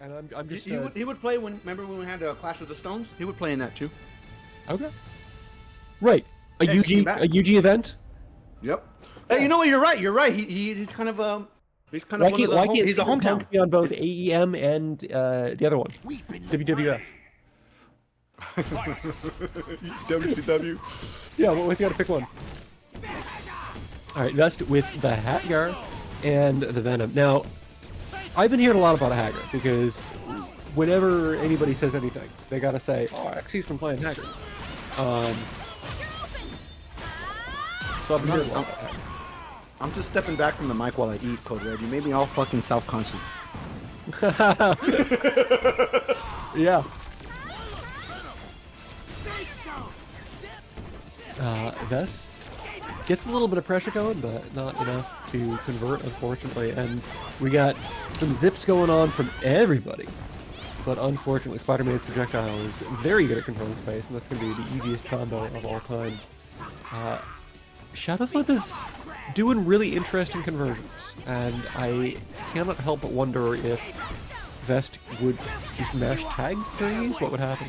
And I'm just... He would play when... Remember when we had Clash of the Stones? He would play in that too. Okay. Right. A UG event? Yep. Hey, you know what? You're right. You're right. He's kind of he's kind of he's a hometown. Be on both AEM and the other one, WWF. WCW. Yeah, well, always got to pick one. All right, Vest with the Haggar and the Venom. Now, I've been hearing a lot about Haggar because whenever anybody says anything, they gotta say, "Oh, XC's from playing Haggar." So I've been hearing a lot about Haggar. I'm just stepping back from the mic while I eat, Code Red. You made me all fucking self-conscious. Yeah. Vest gets a little bit of pressure going, but not enough to convert, unfortunately. And we got some zips going on from everybody. But unfortunately, Spider-Man's projectile is very good at controlling space, and that's going to be the easiest combo of all time. ShadowFlip is doing really interesting conversions, and I cannot help but wonder if Vest would just mash tag during these, what would happen?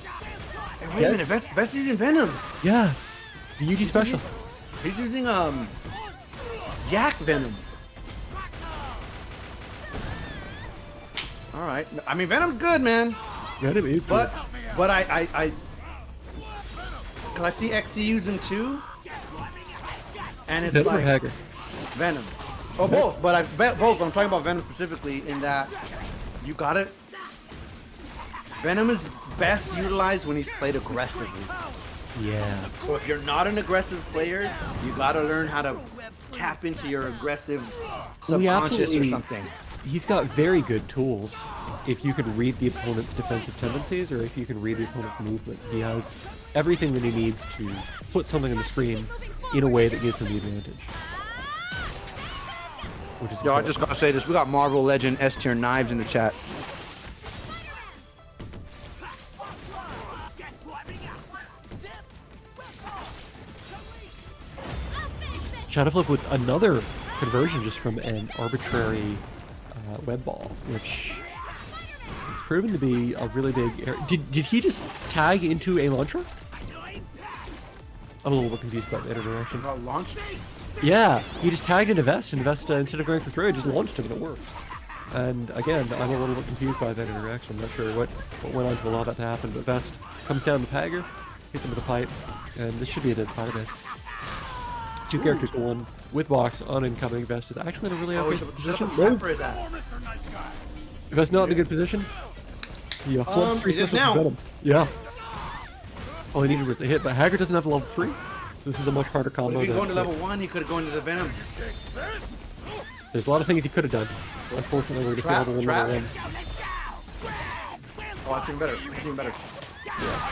Hey, wait a minute, Vest using Venom! Yeah, the UG special. He's using, Yak Venom. Alright, I mean, Venom's good, man. Venom is good. But I cause I see XC using too, and it's like Haggar. Venom. Oh, both. But both. I'm talking about Venom specifically in that you got it. Venom is best utilized when he's played aggressively. Yeah. So if you're not an aggressive player, you gotta learn how to tap into your aggressive subconscious or something. He's got very good tools if you can read the opponent's defensive tendencies or if you can read the opponent's movement. He has everything that he needs to put something on the screen in a way that gives him the advantage. Which is Yo, I just gotta say this. We got Marvel Legend S tier knives in the chat. ShadowFlip with another conversion just from an arbitrary web ball, which it's proven to be a really big error. Did he just tag into a launcher? I'm a little bit confused about that interaction. Launched? Yeah, he just tagged into Vest, and Vest, instead of going for throw, just launched him, and it worked. And again, I'm a little bit confused by that interaction. I'm not sure what went on to allow that to happen, but Vest comes down with Haggar, hits him with a pipe, and this should be a dead Spider-Man. Two characters to one with box on incoming. Vest is actually in a really okay position. Vest not in a good position. He flips 3 specials to Venom. Yeah. All he needed was the hit, but Haggar doesn't have level 3. So this is a much harder combo. If he going to level 1, he could have gone to the Venom. There's a lot of things he could have done. Unfortunately, we're just level 1 level 1. Oh, that's even better. That's even better. Yeah.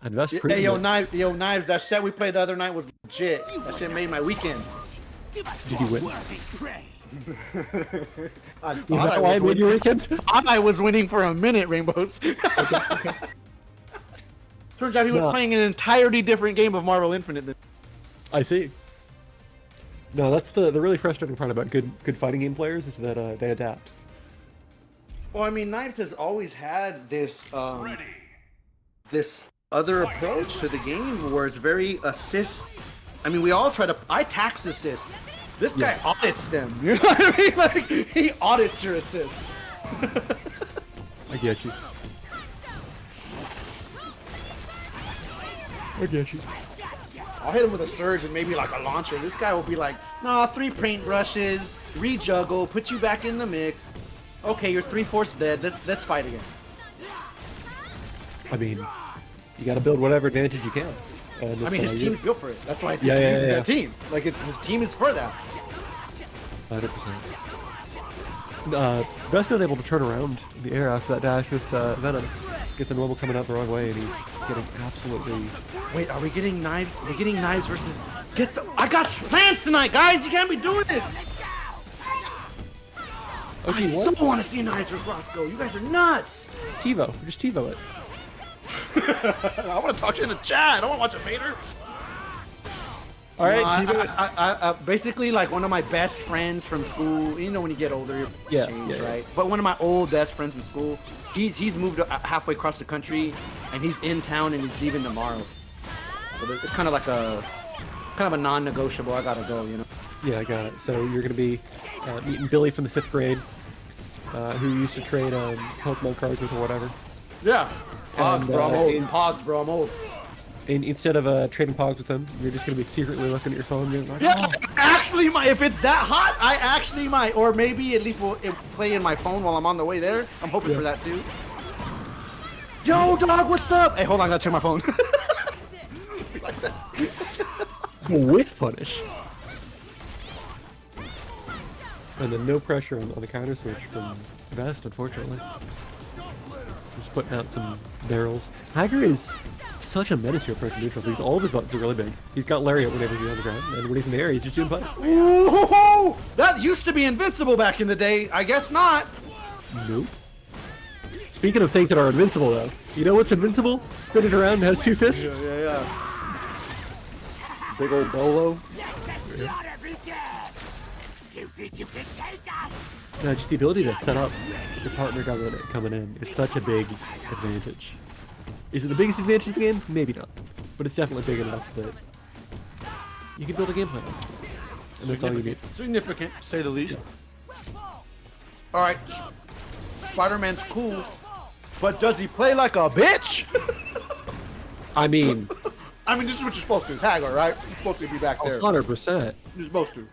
And Vest hey, Knives, that set we played the other night was legit. That shit made my weekend. Did you win? I thought I was winning for a minute, Rainbows. Okay. Turns out he was playing an entirely different game of Marvel Infinite than... I see. No, that's the really frustrating part about good fighting game players is that they adapt. Well, I mean, Knives has always had this this other approach to the game where it's very assist. I mean, we all try to... I tax assist. This guy audits them. You know what I mean? Like, he audits your assist. I get you. I get you. I'll hit him with a surge and maybe like a launcher. This guy will be like, nah, 3 paint brushes, re-juggle, put you back in the mix. Okay, you're 3/4 dead. Let's fight again. I mean, you gotta build whatever advantage you can. And I mean, his team's built for it. That's why he uses that team. Like, his team is for that. 100%. Vest not able to turn around in the air after that dash with Venom. Gets a normal coming out the wrong way, and he's getting absolutely... Wait, are we getting Knives? We're getting Knives versus... I got plans tonight, guys! You can't be doing this! Okay, I so want to see Knives versus Roscoe. You guys are nuts! TiVo. Just TiVo it. I want to talk to you in the chat. I don't want to watch a Vader. All right, basically like one of my best friends from school. You know, when you get older, Yeah, change, yeah. right? But one of my old best friends from school, he's moved halfway across the country, and he's in town and he's leaving tomorrow. So it's kind of like a non-negotiable. I gotta go, you know. Yeah, I got it. So you're gonna be meeting Billy from the 5th grade, who you used to trade Pokemon cards with or whatever. Yeah. Pogs, And, bro. I'm old. and- Pogs, bro. I'm old. And instead of trading Pogs with him, you're just gonna be secretly looking at your phone, being like, Yeah, "Oh, actually, if it's that hot, I actually might, or maybe at least it play in my phone while I'm on the way there. I'm hoping for that too. Yo, dog, what's up? Hey, hold on, I gotta check my phone. Like that. with punish." And then no pressure on the counter switch from Vest, unfortunately. Just putting out some barrels. Haggar is such a menace here approaching neutral because all of his buttons are really big. He's got Lariat whenever he's on the ground, and when he's in the air, he's just doing punish. Ooh, that used to be invincible back in the day. I guess not. Nope. Speaking of things that are invincible, though, you know what's invincible? Spin it around and has 2 fists? Yeah. Big old bolo. No, just the ability to set up your partner coming in is such a big advantage. Is it the biggest advantage in the game? Maybe not. But it's definitely big enough that you can build a game plan on. And that's all you need. Significant, to say the least. All right, Spider-Man's cool, but does he play like a bitch? I mean, this is what you're supposed to. It's Haggar, right? You're supposed to be back there. 100%. You're supposed to.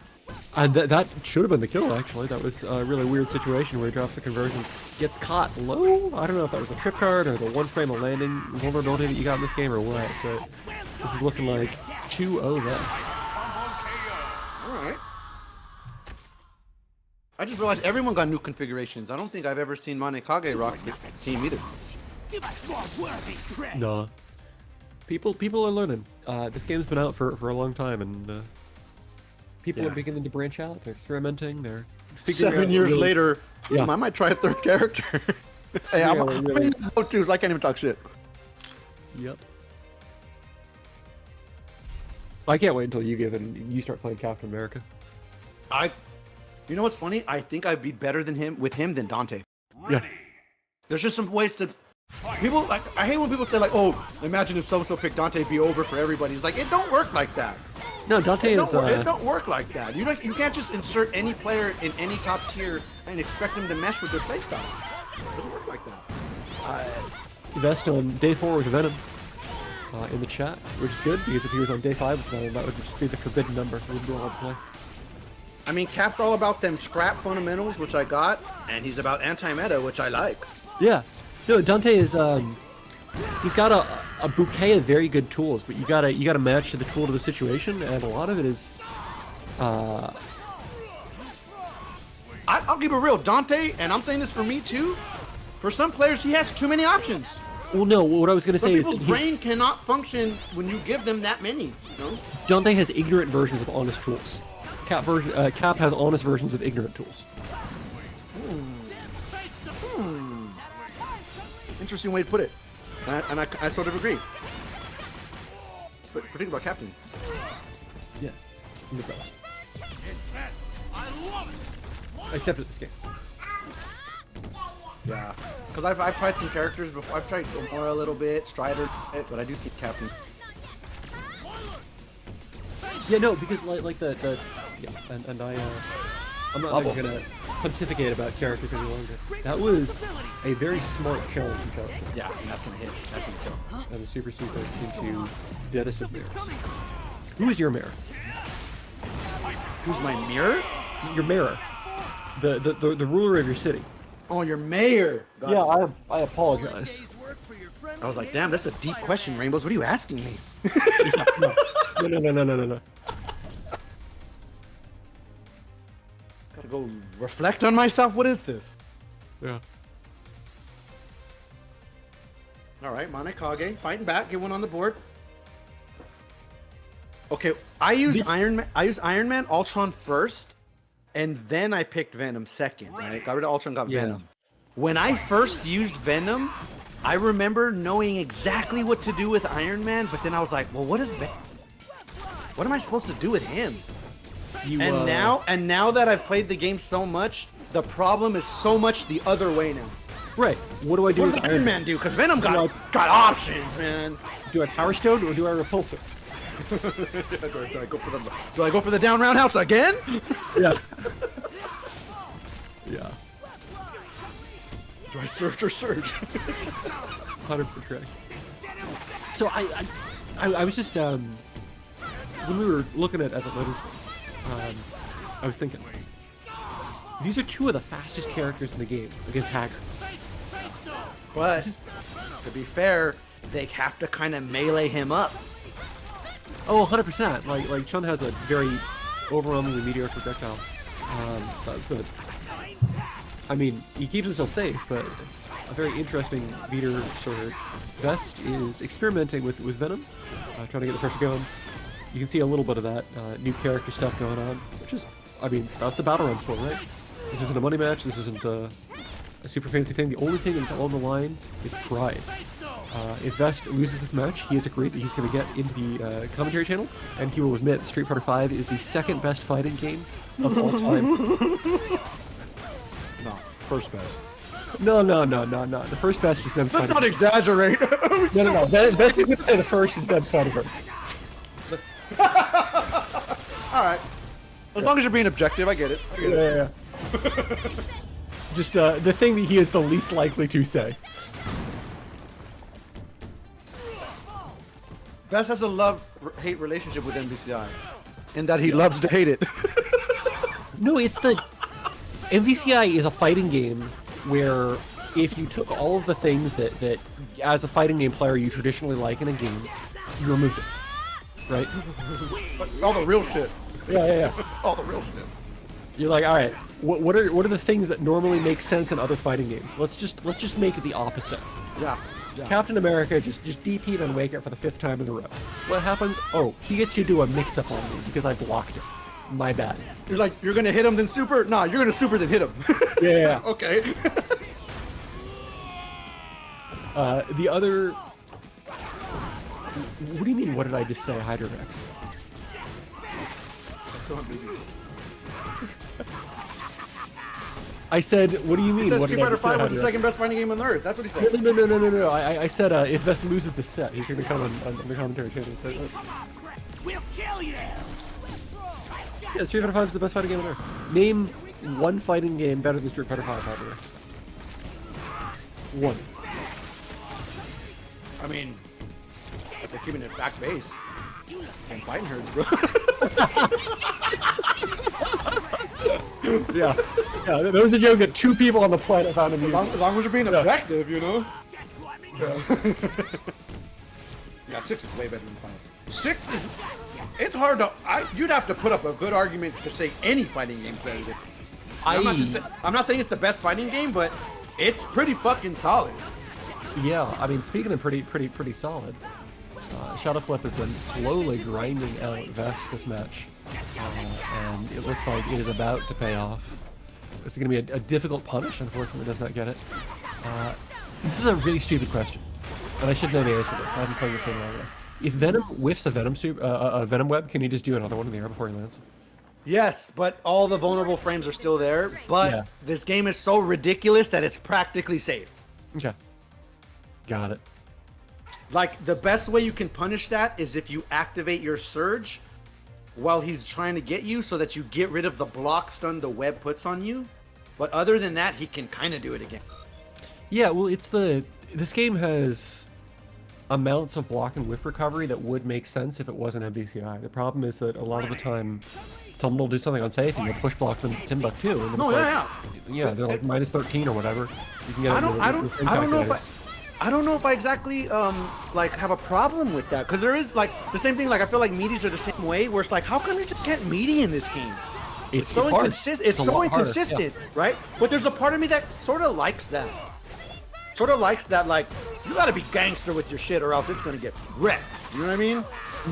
And that should have been the kill, actually. That was a really weird situation where he drops the conversion, gets caught low. I don't know if that was a trip card or the one frame of landing vulnerability that you got in this game or what, but this is looking like 2-0 Vest. Alright. I just realized everyone got new configurations. I don't think I've ever seen Manekage rock the team either. Nah. People are learning. This game's been out for a long time, and people are beginning to branch out. They're experimenting. They're figuring 7 out years really- later, Yeah. I might try a third character. Hey, I'm in the boat too, so I can't even talk shit. Yep. I can't wait until you give it and you start playing Captain America. You know what's funny? I think I'd be better than him than Dante. Yeah. There's just some ways to. People like I hate when people say like, "Oh, imagine if so-so picked Dante, it'd be over for everybody." It's like it don't work like that. No, Dante It is. don't work like that. You can't just insert any player in any top tier and expect them to mesh with their playstyle. It doesn't work like that. Vest on day 4 with Venom in the chat, which is good because if he was on day 5 with Venom, that would just be the forbidden number. We wouldn't be allowed to play. I mean, Cap's all about them scrap fundamentals, which I got, and he's about anti-meta, which I like. Yeah. No, Dante is. He's got a bouquet of very good tools, but you gotta match the tool to the situation, and a lot of it is. I'll keep it real, Dante, and I'm saying this for me too. For some players, he has too many options. Well, no. What I was gonna Some say is people's that brain cannot function when you give them that many. You know? Dante has ignorant versions of honest tools. Cap has honest versions of ignorant tools. Interesting way to put it, and I sort of agree. But particularly about Captain. Yeah, I'm the best. Except at this game. Yeah, because I've tried some characters before. I've tried Gamora a little bit, Strider, but I do think Captain. Yeah, no, because like the yeah, and I'm not even gonna pontificate about characters any longer. That was a very smart kill from Chelsea. Yeah, and that's gonna hit. That's gonna kill. And the super into deadest mirrors. Who is your mirror? Who's my mirror? Your mirror. The ruler of your city. Oh, your mayor. God. Yeah, I apologize. I was like, damn, that's a deep question, Rainbows. What are you asking me? No. Gotta go reflect on myself. What is this? Yeah. All right, Manekage fighting back. Get one on the board. Okay, I use Iron Man, Ultron first, and then I picked Venom second. Right, got rid of Ultron, got Venom. When I first used Venom, I remember knowing exactly what to do with Iron Man, but then I was like, well, what is Venom? what am I supposed to do with him? You, And now that I've played the game so much, the problem is so much the other way now. right. What do I do What with does Iron Man do? Because Venom got options, man. Do I Power Stone or do I Repulse it? Do I go for the down roundhouse again? Yeah. Yeah. Do I surge or surge? 100% correct. So I was just when we were looking at the letters, I was thinking these are two of the fastest characters in the game against Haggar. But to be fair, they have to kind of melee him up. Oh, 100%. Like Chun has a very overwhelmingly mediocre projectile. So I mean, he keeps himself safe, but a very interesting meter sword. Vest is experimenting with Venom, trying to get the pressure going. You can see a little bit of that new character stuff going on, which is, I mean, that's the BattleRealm sport, right? This isn't a money match. This isn't a super fancy thing. The only thing that's on the line is pride. If Vest loses this match, he has agreed that he's going to get into the commentary channel, and he will admit Street Fighter V is the second best fighting game of all time. No, first best. No. The first best is them Let's fighting. not exaggerate. No. Best is going to say the first is them fighting first. Alright. As long as you're being objective, I get it. Yeah. Just the thing that he is the least likely to say. Vest has a love-hate relationship with MVCI. In that he loves to hate it. No, it's the MVCI is a fighting game where if you took all of the things that as a fighting game player you traditionally like in a game, you removed it, right? All the real shit. Yeah. All the real shit. You're like, all right, what are the things that normally make sense in other fighting games? Let's just make it the opposite. Yeah. Captain America just DP'd on Wake Up for the 5th time in a row. What happens? Oh, he gets to do a mix-up on me because I blocked it. My bad. You're like, you're gonna hit him then super? Nah, you're gonna super then hit him. Yeah. Okay. The other... What do you mean, what did I just say, Hydrorex? That's so amazing. I said, what do you mean? He said What Street did I Fighter just say, 5 was the Hydrorex? second best fighting game on Earth. That's what he said. No. I said if Vest loses the set, he's going to come on the commentary channel and say, We'll kill you! yeah, Street Fighter 5 is the best fighting game on Earth. Name one fighting game better than Street Fighter 5, Hydrorex. One. I mean, if they're keeping it back base, and fighting herds, bro. Yeah, that was a joke that 2 people on the planet found amusing. As long as you're being objective, you know? Yeah, 6 is way better than 5. 6 is... It's hard to... you'd have to put up a good argument to say any fighting game's better than... I'm not saying it's the best fighting game, but it's pretty fucking solid. Yeah, I mean, speaking of pretty solid, ShadowFlip has been slowly grinding out Vest this match, and it looks like it is about to pay off. This is going to be a difficult punish, unfortunately does not get it. This is a really stupid question, and I should know the answer to this. I haven't played this game long enough. If Venom whiffs a Venom web, can he just do another one in the air before he lands? Yes, but all the vulnerable frames are still there, but this game is so ridiculous that it's practically safe. Okay. Got it. Like, the best way you can punish that is if you activate your surge while he's trying to get you so that you get rid of the block stun the web puts on you. But other than that, he can kind of do it again. Yeah, well, this game has amounts of block and whiff recovery that would make sense if it wasn't MVCI. The problem is that a lot of the time, someone will do something unsafe and you'll push block them Timbuktu. And No, yeah, they're like minus 13 or whatever. You can get I don't know if I exactly like have a problem with that, because there is like the same thing. Like, I feel like meaties are the same way, where it's like, how come you just get meaty in this game? It's so inconsistent. It's so inconsistent, right? But there's a part of me that sort of likes that. Like, you gotta be gangster with your shit, or else it's gonna get wrecked. You know what I mean?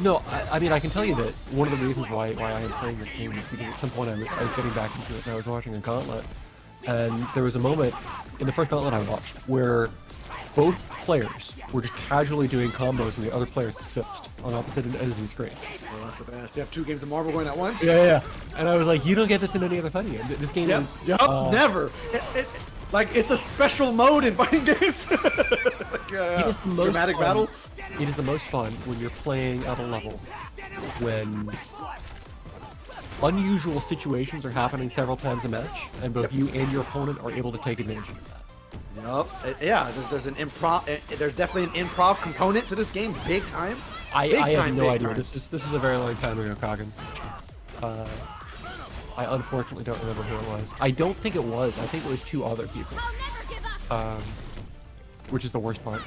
No, I mean, I can tell you that one of the reasons why I am playing this game is because at some point I was getting back into it and I was watching a gauntlet, and there was a moment in the first gauntlet I watched where both players were just casually doing combos and the other player's assist on opposite ends of the screen. Well, that's the best. You have 2 games of Marvel going at once. Yeah. And I was like, you don't get this in any other fighting game. This game is... never. Like, it's a special mode in fighting games. Like, dramatic battle. It is the most fun when you're playing at a level when unusual situations are happening several times a match, and both you and your opponent are able to take advantage of that. Yup. Yeah, there's an improv. There's definitely an improv component to this game, big time. I have no idea. This is a very long time ago, Coggins. I unfortunately don't remember who it was. I don't think it was. I think it was 2 other people. Which is the worst part.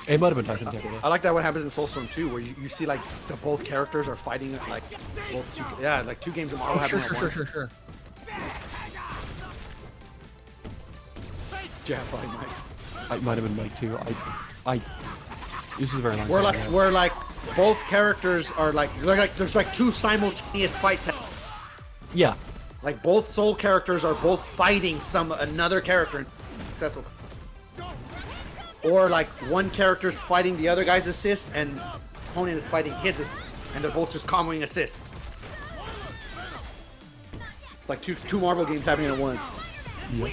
It might have been Tyson Taylor. I like that what happens in Soulstorm 2, where you see like both characters are fighting like like 2 games of Marvel happening at once. Sure. Yeah, probably Mike. It might have been Mike too. This is a very long time. Where like both characters are like there's like 2 simultaneous fights. Yeah. Like both Soul characters are both fighting another character. Successful. Or like one character's fighting the other guy's assist and opponent is fighting his assist, and they're both just comboing assists. It's like two Marvel games happening at once. Yep.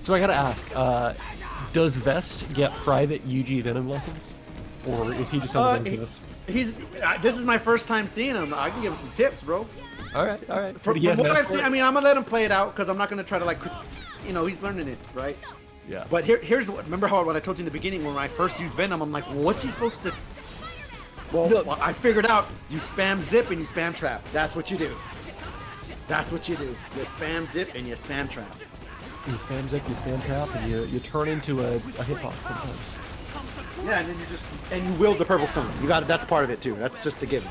So I gotta ask, does Vest get private UG Venom lessons? Or is he just on the this? This is my first time seeing him. I can give him some tips, bro. Alright. From what I've seen, I mean, I'm gonna let him play it out because I'm not gonna try to like, he's learning it, right? Yeah. But here's what. Remember what I told you in the beginning when I first used Venom? I'm like, what's he supposed to? Well, I figured out. You spam zip and you spam trap. That's what you do. That's what you do. You spam zip and you spam trap. You spam zip, you spam trap, and you turn into a hitbox sometimes. Yeah, and then you wield the purple stone. You got it. That's part of it too. That's just a given.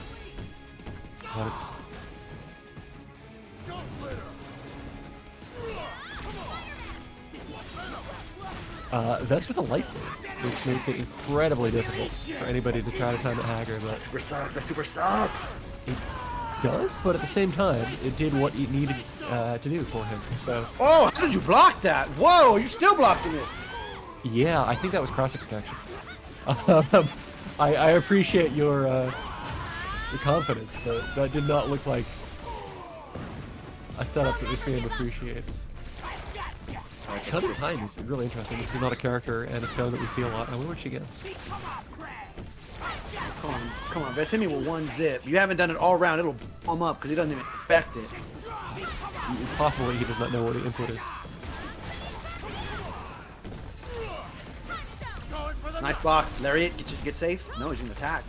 Vest with a life lead, which makes it incredibly difficult for anybody to try to time it Haggar, but That super sucks. it does, but at the same time, it did what it needed to do for him, so... Oh, how did you block that? Whoa, you're still blocking it. Yeah, I think that was cross protection. I appreciate your confidence, but that did not look like a setup that this game appreciates. Cut of time is really interesting. This is not a character and a stone that we see a lot. I wonder what she gets. Come on, Vest, hit me with 1 zip. You haven't done it all round. It'll bum up because he doesn't even expect it. It's possible that he does not know what the input is. Nice box. Lariat, get safe. No, he's gonna attack.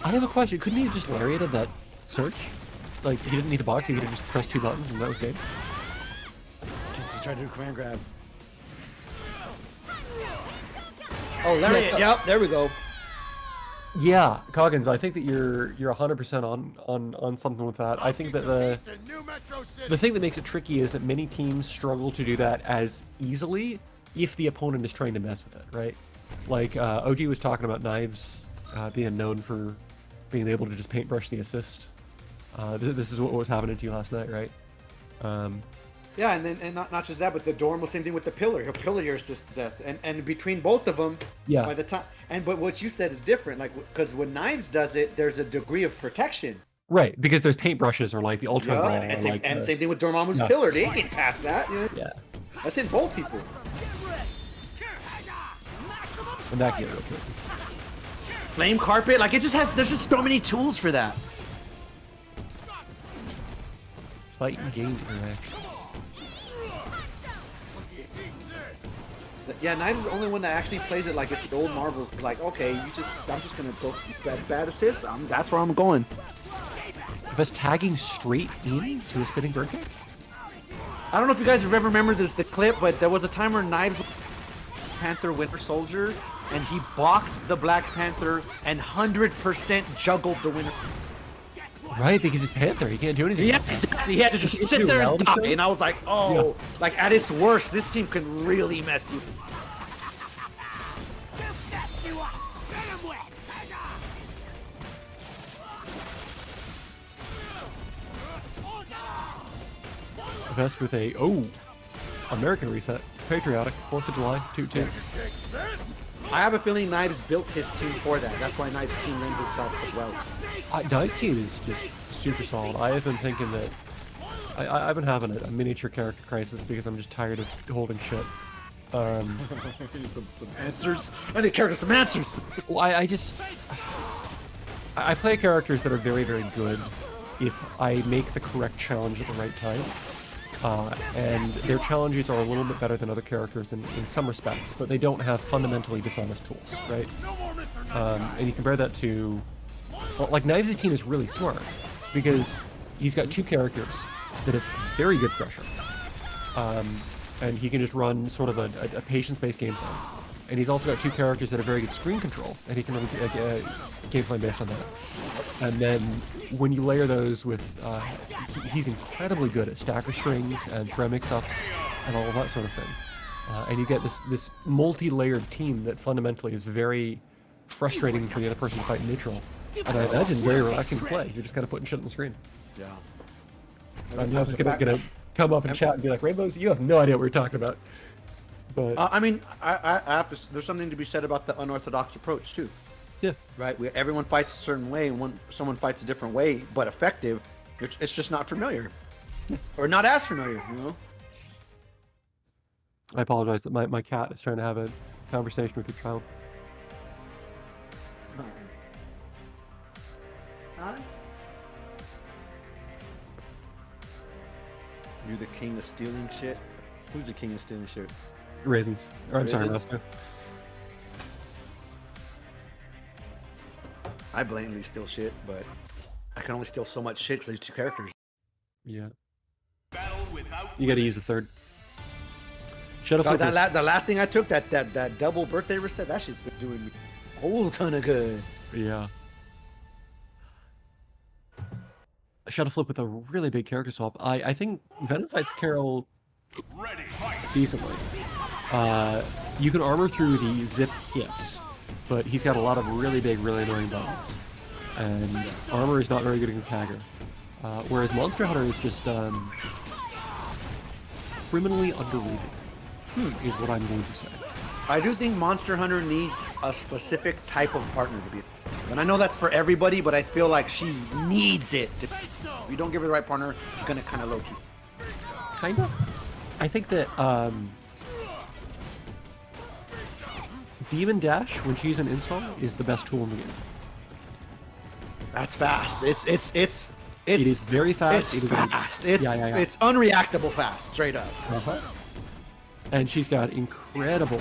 I have a question. Couldn't he have just lariated that search? Like, he didn't need to box, he could have just pressed 2 buttons and that was game? He tried to do command grab. Oh, Lariat, yep, there we go. Yeah, Coggins, I think that you're 100% on something with that. I think that the thing that makes it tricky is that many teams struggle to do that as easily if the opponent is trying to mess with it, right? Like, OG was talking about Knives being known for being able to just paintbrush the assist. This is what was happening to you last night, right? Yeah, and not just that, but the Dorm was same thing with the Pillar. He'll pillar your assist to death, and between both of them, yeah. By the time, but what you said is different, like because when Knives does it, there's a degree of protection. Right, because there's paintbrushes or like the ultra brawl, and same, like same thing with Dormammu's Pillar. They get past that. You know? Yeah, that's in both people. And that get real quick. Flame Carpet, like it just has. There's just so many tools for that. Fight and game interactions. Yeah, Knives is the only one that actually plays it like it's the old Marvels. Like, okay, I'm just gonna go bad assist. That's where I'm going. Just tagging straight in to a spinning bird kick? I don't know if you guys have ever remembered the clip, but there was a time where Knives Panther Winter Soldier, and he boxed the Black Panther and 100% juggled the Winter. Right, because he's Panther, he can't do anything. Yeah, exactly. He had to just sit there and die. And I was like, oh, like at its worst, this team can really mess you. Vest with a American reset. patriotic. 4th of July, 2-2. I have a feeling Knives built his team for that. That's why Knives' team lends itself so well. Knives' team is just super solid. I have been thinking that I've been having a miniature character crisis because I'm just tired of holding shit. Some answers. I need characters some answers. Well, I play characters that are very, very good if I make the correct challenge at the right time. And their challenges are a little bit better than other characters in some respects, but they don't have fundamentally dishonest tools, right? And you compare that to... Well, like, Knives' team is really smart, because he's got 2 characters that have very good pressure. And he can just run sort of a patience-based game plan. And he's also got 2 characters that have very good screen control, and he can run a game plan based on that. And then when you layer those with, he's incredibly good at stacker strings and threat mix-ups and all of that sort of thing. And you get this multi-layered team that fundamentally is very frustrating for the other person to fight neutral. And I imagine very relaxing to play. You're just kind of putting shit on the screen. Yeah. I'm not just gonna come up and chat and be like, Rainbows, you have no idea what we're talking about. But I mean, I have to. There's something to be said about the unorthodox approach too. yeah, Right? Everyone fights a certain way, and someone fights a different way, but effective. It's just not familiar, or not as familiar. You know. I apologize that my cat is trying to have a conversation with your child. Huh? You're the king of stealing shit. Who's the king of stealing shit? Raisins. Or I'm sorry, Raisins? Roscoe. I blatantly steal shit, but I can only steal so much shit because there's 2 characters. Yeah. Battle without You gotta use the third. God, ShadowFlip83. the last thing I took, that double birthday reset, that shit's been doing me a whole ton of good. Yeah. ShadowFlip with a really big character swap. I think Venom fights Carol ready, fight. decently. You can armor through the zip hits, but he's got a lot of really big, really annoying buttons. And armor is not very good against Haggar. Whereas Monster Hunter is just criminally underrated, is what I'm going to say. I do think Monster Hunter needs a specific type of partner to be. And I know that's for everybody, but I feel like she needs it. If you don't give her the right partner, it's gonna kind of low-key. Kinda. I think that Demon Dash, when she's an install, is the best tool in the game. That's fast. It is very fast. It's It is fast. It's Yeah. it's unreactable fast, straight up. And she's got incredible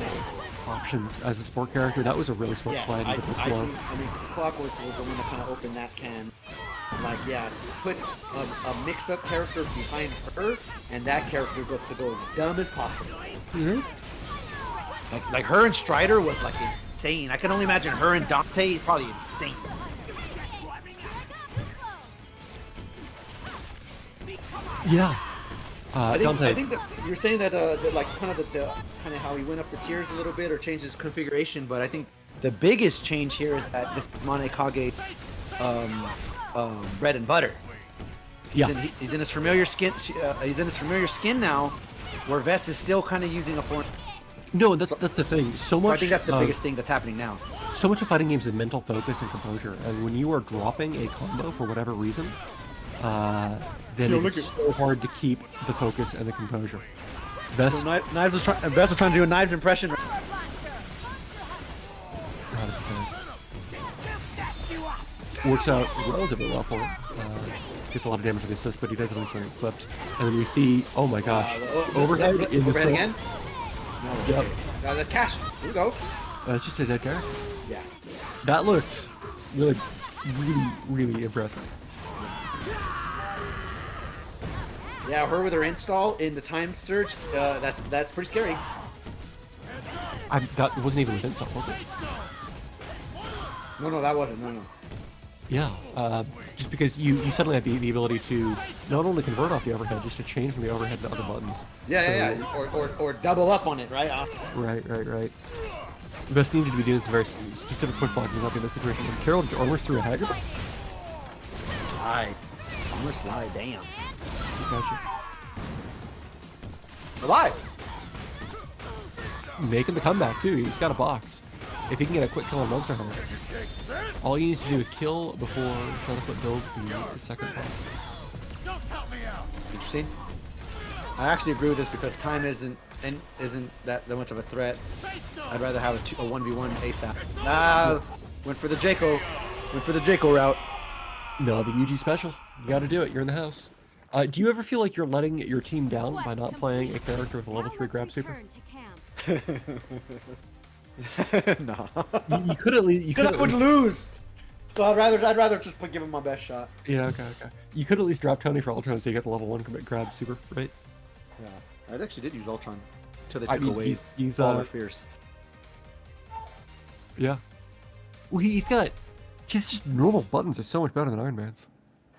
options as a support character. That was a really smart Yes, slide I into the mean, flow. Clockwork was the one to kind of open that can. Like, yeah, put a mix-up character behind her, and that character gets to go as dumb as possible. Like her and Strider was like insane. I can only imagine her and Dante probably insane. Yeah. I Dante. think that you're saying that like kind of how he went up the tiers a little bit or changed his configuration, but I think the biggest change here is that this Monekage bread and butter. He's in his familiar skin. He's in his familiar skin now, where Vest is still kind of using a form. No, that's the thing. So much. So I think that's the biggest thing that's happening now. So much of fighting games is mental focus and composure, and when you are dropping a combo for whatever reason, then it's so hard to keep the focus and the composure. Vest Vest was trying to do a Knives impression. Works out relatively well for him. Gets a lot of damage with the assist, but he does everything clipped. And then we see, oh my gosh, overhead in the overhead again. Yep. That's cash. Here we go. It's just a dead guy. Yeah. That looked really, really impressive. Yeah, her with her install in the time surge. That's pretty scary. That wasn't even with insult, was it? No, that wasn't. No. Yeah, just because you suddenly have the ability to not only convert off the overhead, just to change from the overhead to other buttons. Yeah. Or double up on it, right? Right. The best thing to be doing is very specific push block to not be in this situation. When Carol armors through a Haggar. Slide. Armor slide, damn. Gotcha. Alive! making the comeback too. He's got a box. If he can get a quick kill on Monster Hunter, all he needs to do is kill before ShadowFlip builds the second box. Interesting. I actually agree with this because time isn't that much of a threat. I'd rather have a 1v1 ASAP. Ah, went for the Jaco. Went for the Jaco route. No, the UG special. You got to do it. You're in the house. Do you ever feel like you're letting your team down by not playing a character with a level 3 grab super? No. You could at least. Because I would lose. So I'd rather just give him my best shot. Yeah, okay. You could at least drop Tony for Ultron so you get the level 1 commit grab super, right? Yeah. I actually did use Ultron until they took away he's Baller Fierce. Yeah. Well, he's just normal buttons are so much better than Iron Man's.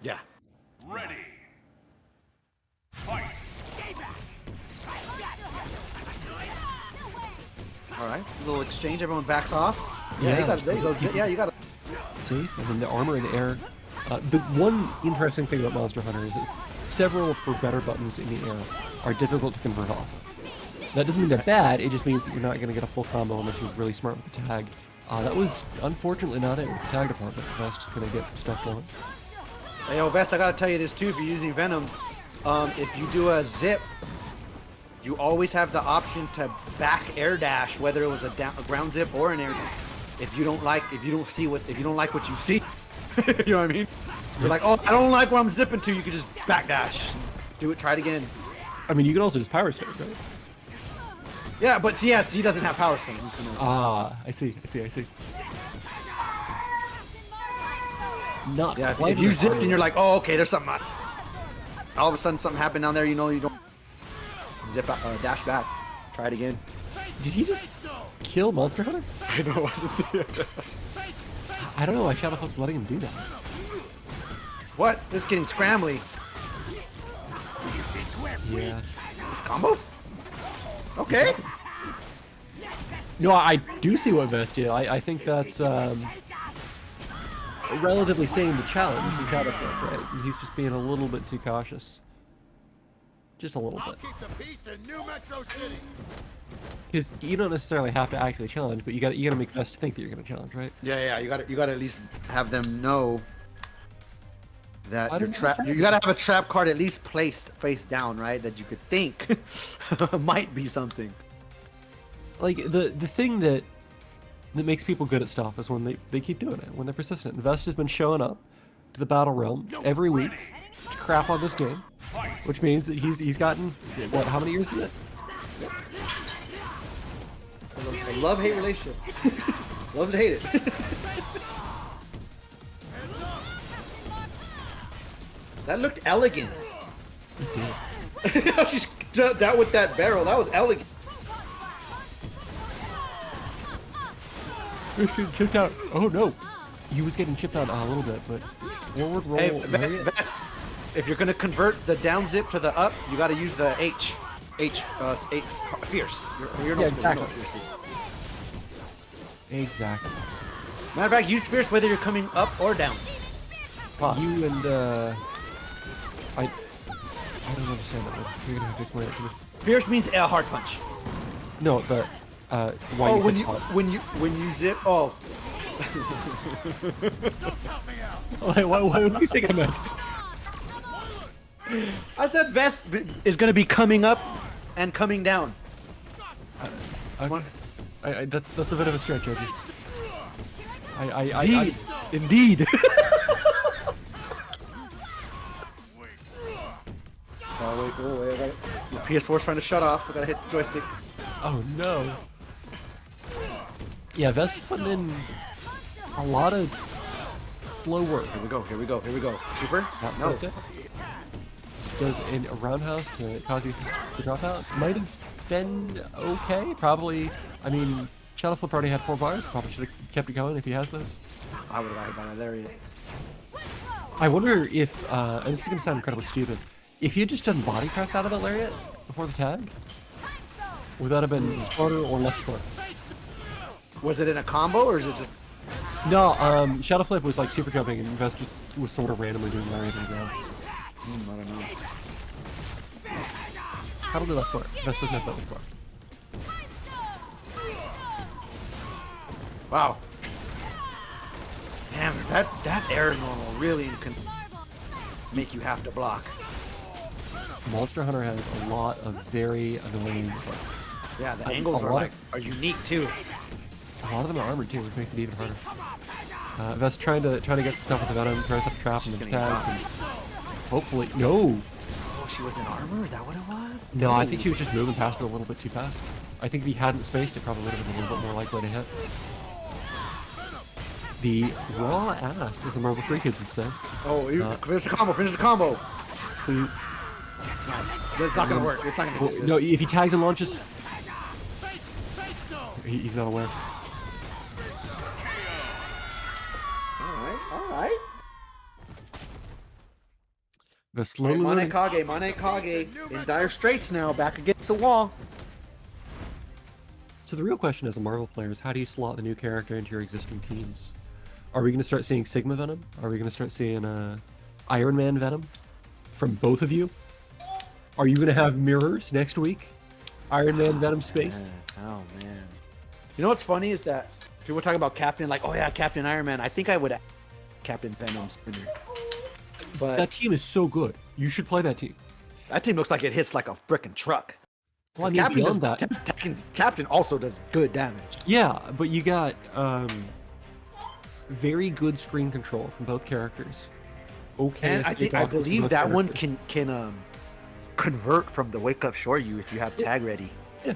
Yeah. Ready. Fight. All right. Little exchange. Everyone backs off. Yeah. There you go. Yeah, you got it. Safe, and then the armor in the air. The one interesting thing about Monster Hunter is that several of her better buttons in the air are difficult to convert off. That doesn't mean they're bad, it just means that you're not going to get a full combo unless you're really smart with the tag. That was unfortunately not it with the tag department. Vest is going to get some stuff done. Hey, yo, Vest, I gotta tell you this too. If you're using Venom, if you do a zip, you always have the option to back air dash, whether it was a ground zip or an air dash. If you don't like what you see, you know what I mean? You're like, oh, I don't like where I'm zipping to. You can just backdash, do it, try it again. I mean, you can also just power step, right? Yeah, but yes, he doesn't have power spin. Ah, I see. Not yeah, quite if you as zipped hard. and you're like, oh, okay, there's something. All of a sudden, something happened down there. You know, you don't zip out, dash back. Try it again. Did he just kill Monster Hunter? I know. I don't know why ShadowFlip's letting him do that. What? This is getting scrambly. Yeah. These combos? Okay. No, I do see what Vest did. I think that's relatively sane to challenge from ShadowFlip, right? He's just being a little bit too cautious. Just a little bit. Because you don't necessarily have to actually challenge, but you gotta make Vest think that you're gonna challenge, right? Yeah. You gotta at least have them know that you gotta have a trap card at least placed face down, right? That you could think might be something. Like the thing that makes people good at stuff is when they keep doing it, when they're persistent. Vest has been showing up to the BattleRealm every week to crap on this game, which means that he's gotten what? How many years is it? A love-hate relationship. Love to hate it. That looked elegant. She's jumped out with that barrel. That was elegant. Chipped out. Oh no, he was getting chipped out a little bit, but forward roll. Hey, Vest, if you're gonna convert the down zip to the up, you gotta use the H fierce. You're Yeah, exactly. Exactly. Matter of fact, use fierce whether you're coming up or down. Pause. You and I don't understand that one. You're gonna have to explain it to me. Fierce means a hard punch. No, but why Oh, you when you zip. Oh. Why would you think I meant? I said Vest is gonna be coming up and coming down. Okay. That's a bit of a stretch, Reggie. Indeed. Oh wait, my PS4's trying to shut off. I gotta hit the joystick. Oh no. Yeah, Vest is putting in a lot of slow work. Here we go. Super? Not No. good. Does a roundhouse to cause you to drop out? Might have been okay. Probably. I mean, ShadowFlip already had 4 bars. Probably should have kept it going if he has those. I would have lied by that lariat. I wonder if, and this is going to sound incredibly stupid, if you had just done body press out of that lariat before the tag, would that have been smarter or less smart? Was it in a combo or is it just? No, ShadowFlip was like super jumping and Vest just was sort of randomly doing lariat on the ground. I don't know. Probably less smart. Vest doesn't have that much bar. Wow. Damn, that air normal really can make you have to block. Monster Hunter has a lot of very annoying buttons. Yeah, the angles are unique too. A lot of them are armored too, which makes it even harder. Vest trying to get stuff with the Venom, trying to set the trap and the tags, and hopefully no. Oh, she was in armor? Is that what it was? No, I think she was just moving past it a little bit too fast. I think if he hadn't spaced, it probably would have been a little bit more likely to hit. The raw ass, as the Marvel Free Kids would say. Oh, finish the combo, finish the combo. Please. Nice. It's not gonna work. It's not gonna Well, hit this. no, if he tags and launches, he's not aware. Alright. The slowly Mane Kage in dire straits now, back against the wall. So the real question as a Marvel player is how do you slot the new character into your existing teams? Are we going to start seeing Sigma Venom? Are we going to start seeing Iron Man Venom from both of you? Are you going to have mirrors next week? Iron Man Venom spaced? Oh man. You know what's funny is that people talk about Captain, like, oh yeah, Captain Iron Man. I think I would Captain Venom sooner. But That team is so good. You should play that team. that team looks like it hits like a frickin' truck. Well, I mean, beyond that, Captain also does good damage. yeah, but you got very good screen control from both characters. Okay, And I believe that one can convert from the wake up Shoryu if you have tag ready. Yeah.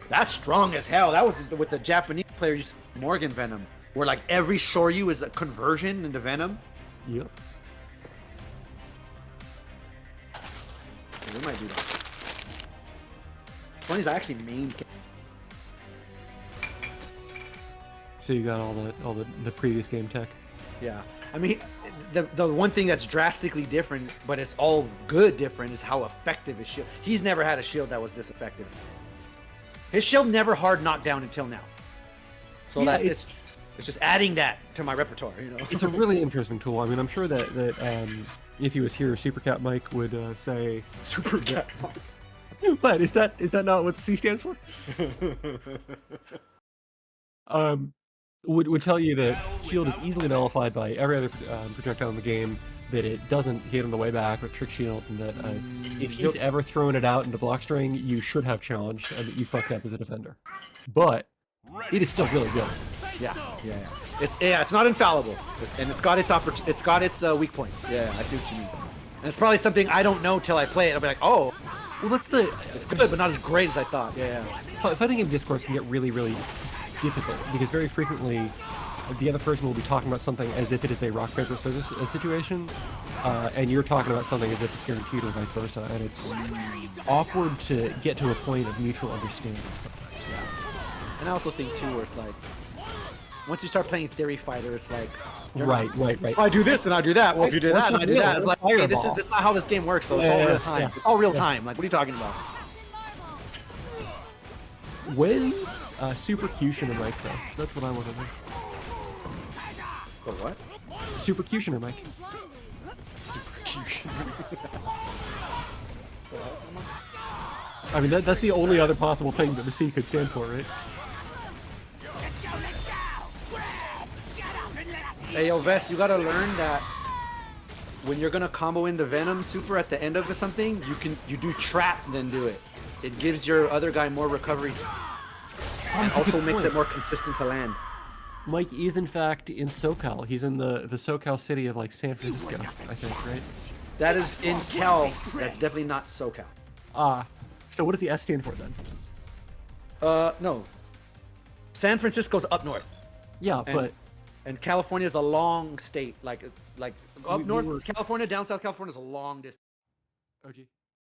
That's strong as hell. That was with the Japanese player, Morgan Venom, where like every Shoryu is a conversion into Venom. Yep. We might do that. Funny is I actually main. So you got all the previous game tech. Yeah, I mean, the one thing that's drastically different, but it's all good different, is how effective his shield. He's never had a shield that was this effective. His shield never hard knocked down until now. So Yeah, that it's just adding that to my repertoire, you know. It's a really interesting tool. I mean, I'm sure that if he was here, Supercat Mike would say Super cat. But is that not what the C stands for? Would tell you that shield is easily nullified by every other projectile in the game. That it doesn't hit on the way back with trick shield, and that if he's ever thrown it out into block string, you should have challenged, and that you fucked up as a defender. But it is still really good. Yeah. It's not infallible, and it's got its weak points. Yeah, I see what you mean. And it's probably something I don't know till I play it. I'll be like, oh, Well, it's it's good, but not as great as I thought. Yeah. Fighting in discourse can get really, really difficult because very frequently the other person will be talking about something as if it is a rock paper scissors situation, and you're talking about something as if it's guaranteed or vice versa, and it's awkward to get to a point of mutual understanding sometimes. And I also think too, where it's like, once you start playing Theory Fighter, it's like, Right. I do this and I do that. Well, if you do that and I do that, it's like, hey, this Fireball. is not how this game works though. It's all real time. Yeah. It's all real time. Like, what are you talking about? When's Supercutioner Mike though? That's what I want to know. For what? Supercutioner Mike. I mean, that's the only other possible thing that the C could stand for, right? Hey, yo, Vest, you gotta learn that when you're gonna combo in the Venom super at the end of something, you do trap and then do it. It gives your other guy more recovery and also makes it more consistent to land. Mike is in fact in SoCal. He's in the SoCal city of like San Francisco, I think, right? That is in Cal. That's definitely not SoCal. So what does the S stand for then? No. San Francisco's up north. Yeah, but And California is a long state. Like up north is California, down south California is a long distance. OG.